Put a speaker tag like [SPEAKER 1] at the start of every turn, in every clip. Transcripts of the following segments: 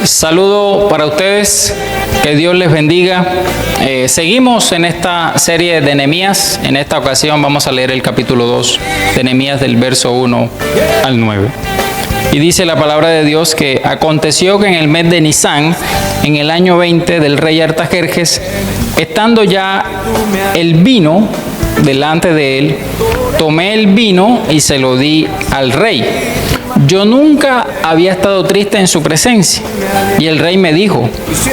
[SPEAKER 1] Saludo para ustedes, que Dios les bendiga. Seguimos en esta serie de Nehemías. En esta ocasión vamos a leer el capítulo 2 de Nehemías, del verso 1 al 9. Y dice la palabra de Dios que aconteció que en el mes de Nisán, en el año 20 del rey Artajerjes, estando ya el vino delante de él, tomé el vino y se lo di al rey. Yo nunca había estado triste en su presencia. Y el rey me dijo: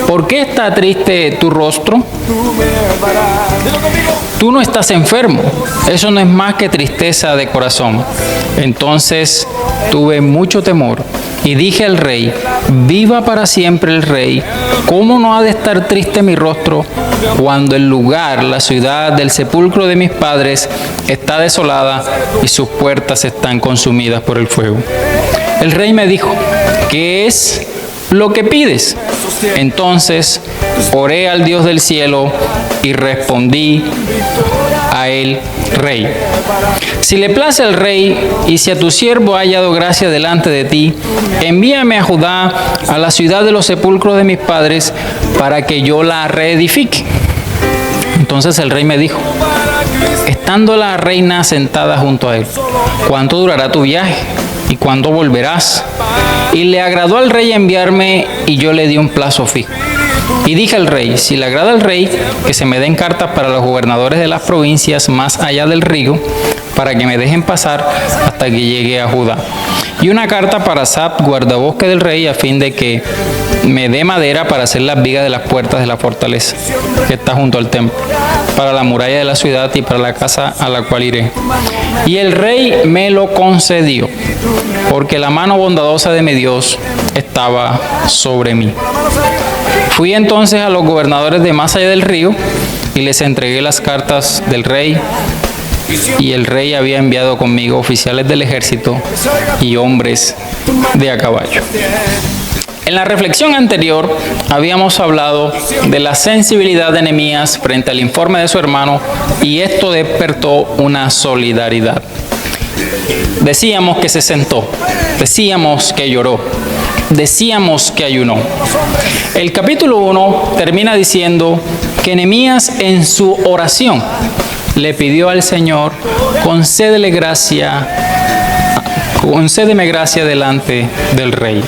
[SPEAKER 1] ¿por qué está triste tu rostro? Tú no estás enfermo. Eso no es más que tristeza de corazón. Entonces tuve mucho temor y dije al rey: viva para siempre el rey. ¿Cómo no ha de estar triste mi rostro cuando el lugar, la ciudad del sepulcro de mis padres, está desolada y sus puertas están consumidas por el fuego? El rey me dijo: ¿qué es lo que pides? Entonces oré al Dios del cielo y respondí a él: Rey, si le place al rey y si a tu siervo ha hallado gracia delante de ti, envíame a Judá, a la ciudad de los sepulcros de mis padres, para que yo la reedifique. Entonces el rey me dijo, estando la reina sentada junto a él: ¿cuánto durará tu viaje? ¿Y cuándo volverás? Y le agradó al rey enviarme, y yo le di un plazo fijo. Y dije al rey: si le agrada al rey, que se me den cartas para los gobernadores de las provincias más allá del río, para que me dejen pasar hasta que llegue a Judá. Y una carta para Asaph, guardabosque del rey, a fin de que me dé madera para hacer las vigas de las puertas de la fortaleza, que está junto al templo, para la muralla de la ciudad y para la casa a la cual iré. Y el rey me lo concedió, porque la mano bondadosa de mi Dios estaba sobre mí. Fui entonces a los gobernadores de más allá del río y les entregué las cartas del rey. Y el rey había enviado conmigo oficiales del ejército y hombres de a caballo. En la reflexión anterior habíamos hablado de la sensibilidad de Nehemías frente al informe de su hermano, y esto despertó una solidaridad. Decíamos que se sentó, decíamos que lloró, decíamos que ayunó. El capítulo 1 termina diciendo que Nehemías, en su oración, le pidió al Señor: concédeme gracia delante del rey.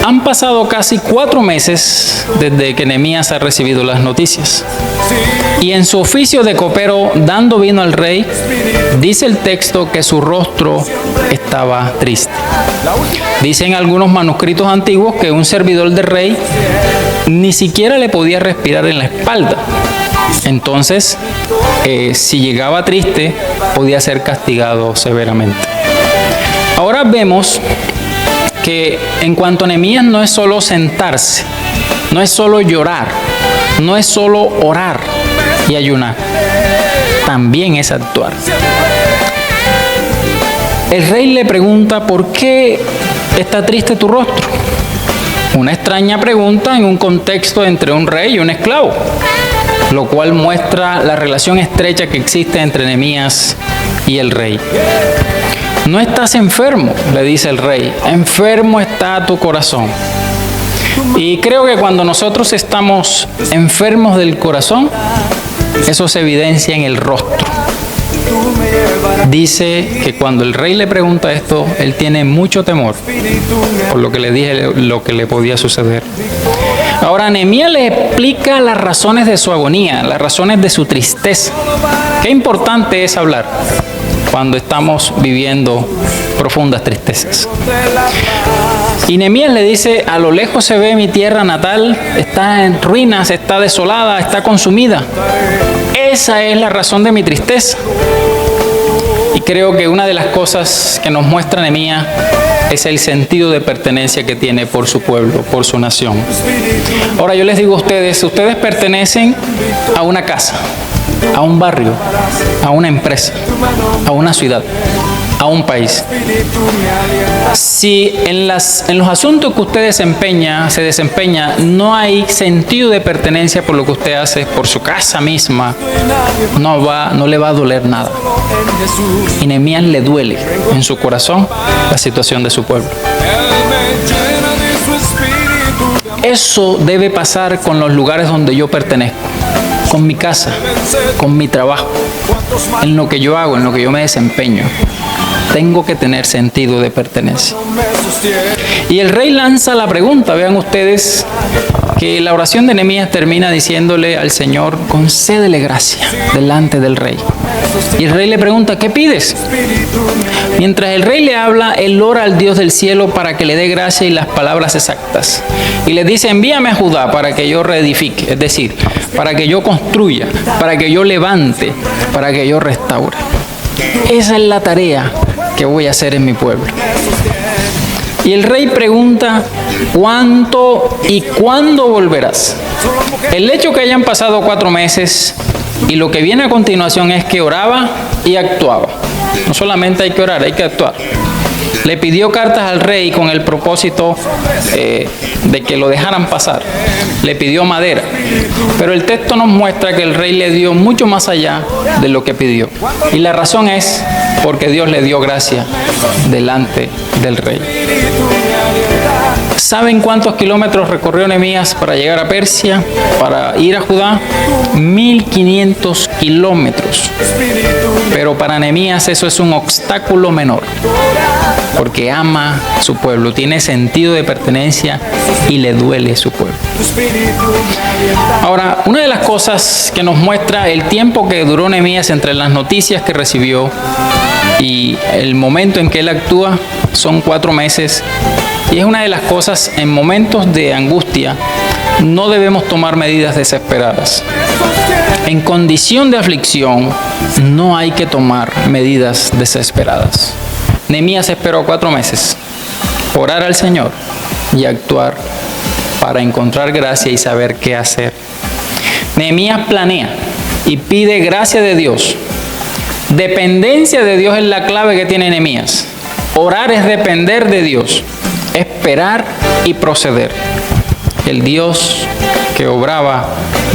[SPEAKER 1] Han pasado casi 4 meses desde que Nehemías ha recibido las noticias. Y en su oficio de copero, dando vino al rey, dice el texto que su rostro estaba triste. Dicen algunos manuscritos antiguos que un servidor del rey ni siquiera le podía respirar en la espalda. Entonces, si llegaba triste, podía ser castigado severamente. Ahora vemos que en cuanto a Nehemías, no es solo sentarse, no es solo llorar, no es solo orar y ayunar, también es actuar. El rey le pregunta: ¿por qué está triste tu rostro? Una extraña pregunta en un contexto entre un rey y un esclavo, lo cual muestra la relación estrecha que existe entre Nehemías y el rey. No estás enfermo, le dice el rey, enfermo está tu corazón. Y creo que cuando nosotros estamos enfermos del corazón, eso se evidencia en el rostro. Dice que cuando el rey le pregunta esto, él tiene mucho temor por lo que le dije, lo que le podía suceder. Ahora, Nehemías le explica las razones de su agonía, las razones de su tristeza. Qué importante es hablar cuando estamos viviendo profundas tristezas. Y Nehemías le dice: a lo lejos se ve mi tierra natal, está en ruinas, está desolada, está consumida. Esa es la razón de mi tristeza. Y creo que una de las cosas que nos muestra Nehemías es el sentido de pertenencia que tiene por su pueblo, por su nación. Ahora yo les digo a ustedes pertenecen a una casa, a un barrio, a una empresa, a una ciudad, a un país. Si en los asuntos que usted se desempeña, no hay sentido de pertenencia por lo que usted hace, por su casa misma, no le va a doler nada. Y Nehemías le duele en su corazón la situación de su pueblo. Eso debe pasar con los lugares donde yo pertenezco, con mi casa, con mi trabajo, en lo que yo hago, en lo que yo me desempeño. Tengo que tener sentido de pertenencia. Y el rey lanza la pregunta. Vean ustedes que la oración de Nehemías termina diciéndole al Señor: concédele gracia delante del rey. Y el rey le pregunta: ¿qué pides? Mientras el rey le habla, él ora al Dios del cielo para que le dé gracia y las palabras exactas. Y le dice: envíame a Judá para que yo reedifique, es decir, para que yo construya, para que yo levante, para que yo restaure. Esa es la tarea que voy a hacer en mi pueblo. Y el rey pregunta: ¿cuánto y cuándo volverás? El hecho que hayan pasado 4 meses y lo que viene a continuación es que oraba y actuaba. No solamente hay que orar, hay que actuar. Le pidió cartas al rey con el propósito de que lo dejaran pasar. Le pidió madera. Pero el texto nos muestra que el rey le dio mucho más allá de lo que pidió. Y la razón es porque Dios le dio gracia delante del rey. ¿Saben cuántos kilómetros recorrió Nehemías para llegar a Persia, para ir a Judá? 1500 kilómetros. Pero para Nehemías eso es un obstáculo menor, porque ama su pueblo, tiene sentido de pertenencia y le duele su pueblo. Ahora, una de las cosas que nos muestra el tiempo que duró Nehemías entre las noticias que recibió y el momento en que él actúa son 4 meses. Y es una de las cosas, en momentos de angustia, no debemos tomar medidas desesperadas. En condición de aflicción, no hay que tomar medidas desesperadas. Nehemías esperó 4 meses, orar al Señor y actuar para encontrar gracia y saber qué hacer. Nehemías planea y pide gracia de Dios. Dependencia de Dios es la clave que tiene Nehemías. Orar es depender de Dios. Esperar y proceder. El Dios que obraba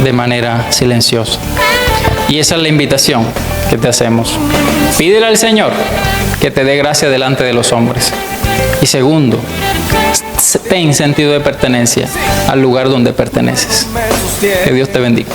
[SPEAKER 1] de manera silenciosa. Y esa es la invitación que te hacemos. Pídele al Señor que te dé gracia delante de los hombres. Y segundo, ten sentido de pertenencia al lugar donde perteneces. Que Dios te bendiga.